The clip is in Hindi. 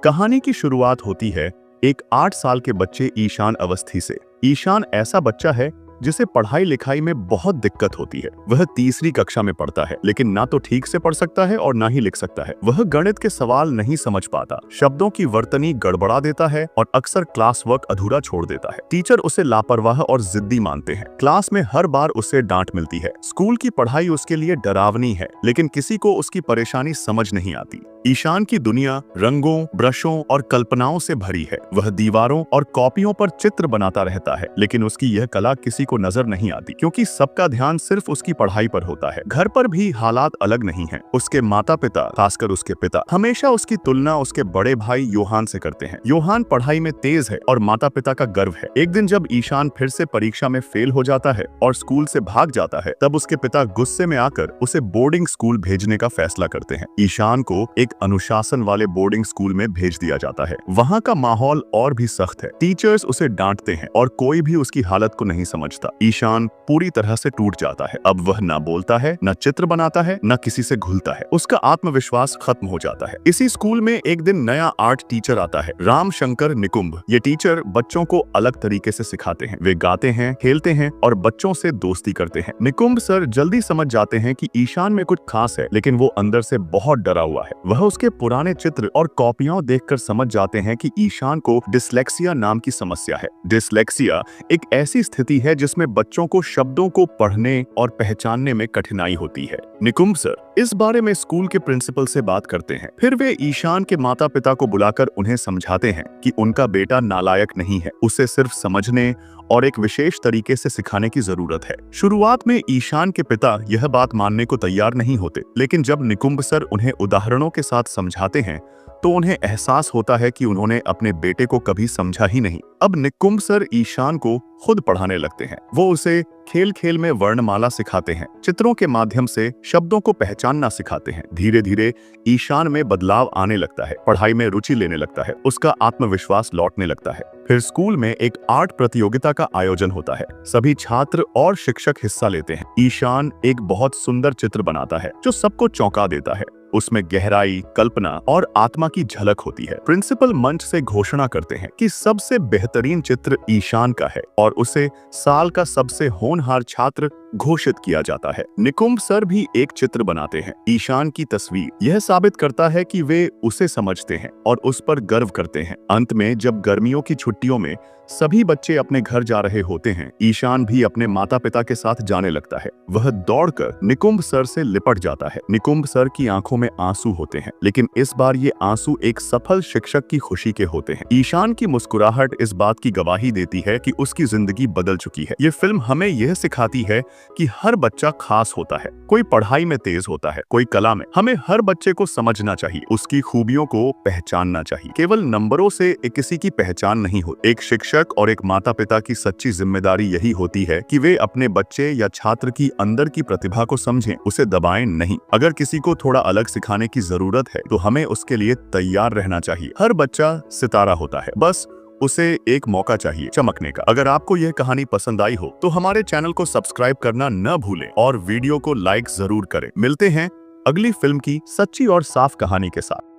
कहानी की शुरुआत होती है एक 8 साल के बच्चे ईशान अवस्थी से। ईशान ऐसा बच्चा है जिसे पढ़ाई लिखाई में बहुत दिक्कत होती है। वह तीसरी कक्षा में पढ़ता है, लेकिन ना तो ठीक से पढ़ सकता है और ना ही लिख सकता है। वह गणित के सवाल नहीं समझ पाता, शब्दों की वर्तनी गड़बड़ा देता है और अक्सर क्लास वर्क अधूरा छोड़ देता है। टीचर उसे लापरवाह और जिद्दी मानते हैं। क्लास में हर बार उसे डांट मिलती है। स्कूल की पढ़ाई उसके लिए डरावनी है, लेकिन किसी को उसकी परेशानी समझ नहीं आती। ईशान की दुनिया रंगों, ब्रशों और कल्पनाओं से भरी है। वह दीवारों और कॉपियों पर चित्र बनाता रहता है, लेकिन उसकी यह कला किसी को नजर नहीं आती, क्योंकि सबका ध्यान सिर्फ उसकी पढ़ाई पर होता है। घर पर भी हालात अलग नहीं हैं। उसके माता पिता, खासकर उसके पिता, हमेशा उसकी तुलना उसके बड़े भाई योहान से करते हैं। योहान पढ़ाई में तेज है और माता पिता का गर्व है। एक दिन जब ईशान फिर से परीक्षा में फेल हो जाता है और स्कूल से भाग जाता है, तब उसके पिता गुस्से में आकर उसे बोर्डिंग स्कूल भेजने का फैसला करते हैं। ईशान को एक अनुशासन वाले बोर्डिंग स्कूल में भेज दिया जाता है। वहाँ का माहौल और भी सख्त है। टीचर्स उसे डांटते हैं और कोई भी उसकी हालत को नहीं समझता। ईशान पूरी तरह से टूट जाता है। अब वह ना बोलता है, ना चित्र बनाता है, ना किसी से घुलता है। उसका आत्मविश्वास खत्म हो जाता है। इसी स्कूल में एक दिन नया आर्ट टीचर आता है, राम शंकर निकुंभ। ये टीचर बच्चों को अलग तरीके से सिखाते हैं। वे गाते हैं, खेलते हैं और बच्चों से दोस्ती करते हैं। निकुंभ सर जल्दी समझ जाते हैं कि ईशान में कुछ खास है, लेकिन वो अंदर से बहुत डरा हुआ है। वह उसके पुराने चित्र और कॉपियां देखकर समझ जाते हैं कि ईशान को डिस्लेक्सिया नाम की समस्या है। डिस्लेक्सिया एक ऐसी स्थिति है जिसमें बच्चों को शब्दों को पढ़ने और पहचानने में कठिनाई होती है। निकुंभ सर इस बारे में स्कूल के प्रिंसिपल से बात करते हैं। फिर वे ईशान के माता पिता को बुलाकर उन्हें समझाते हैं कि उनका बेटा नालायक नहीं है, उसे सिर्फ समझने और एक विशेष तरीके से सिखाने की जरूरत है। शुरुआत में ईशान के पिता यह बात मानने को तैयार नहीं होते, लेकिन जब निकुंभ सर उन्हें उदाहरणों के साथ समझाते हैं तो उन्हें एहसास होता है कि उन्होंने अपने बेटे को कभी समझा ही नहीं। अब निकुंभ सर ईशान को खुद पढ़ाने लगते हैं। वो उसे खेल खेल में वर्णमाला सिखाते हैं, चित्रों के माध्यम से शब्दों को पहचानना सिखाते हैं। धीरे धीरे ईशान में बदलाव आने लगता है, पढ़ाई में रुचि लेने लगता है, उसका आत्मविश्वास लौटने लगता है। फिर स्कूल में एक आर्ट प्रतियोगिता का आयोजन होता है। सभी छात्र और शिक्षक हिस्सा लेते हैं। ईशान एक बहुत सुंदर चित्र बनाता है जो सबको चौंका देता है। उसमें गहराई, कल्पना और आत्मा की झलक होती है। प्रिंसिपल मंच से घोषणा करते हैं कि सबसे बेहतरीन चित्र ईशान का है और उसे साल का सबसे होनहार छात्र घोषित किया जाता है। निकुंभ सर भी एक चित्र बनाते हैं, ईशान की तस्वीर। यह साबित करता है कि वे उसे समझते हैं और उस पर गर्व करते हैं। अंत में जब गर्मियों की छुट्टियों में सभी बच्चे अपने घर जा रहे होते हैं, ईशान भी अपने माता पिता के साथ जाने लगता है। वह दौड़कर निकुंभ सर से लिपट जाता है। निकुंभ सर की आंखों में आंसू होते हैं, लेकिन इस बार ये आंसू एक सफल शिक्षक की खुशी के होते हैं। ईशान की मुस्कुराहट इस बात की गवाही देती है कि उसकी जिंदगी बदल चुकी है। ये फिल्म हमें यह सिखाती है कि हर बच्चा खास होता है। कोई पढ़ाई में तेज होता है, कोई कला में। हमें हर बच्चे को समझना चाहिए, उसकी खूबियों को पहचानना चाहिए। केवल नंबरों से किसी की पहचान नहीं होती। एक शिक्षक और एक माता पिता की सच्ची जिम्मेदारी यही होती है कि वे अपने बच्चे या छात्र की अंदर की प्रतिभा को समझें, उसे दबाएं नहीं। अगर किसी को थोड़ा अलग सिखाने की जरूरत है तो हमें उसके लिए तैयार रहना चाहिए। हर बच्चा सितारा होता है, बस उसे एक मौका चाहिए चमकने का। अगर आपको यह कहानी पसंद आई हो तो हमारे चैनल को सब्सक्राइब करना न भूलें और वीडियो को लाइक जरूर करें। मिलते हैं अगली फिल्म की सच्ची और साफ कहानी के साथ।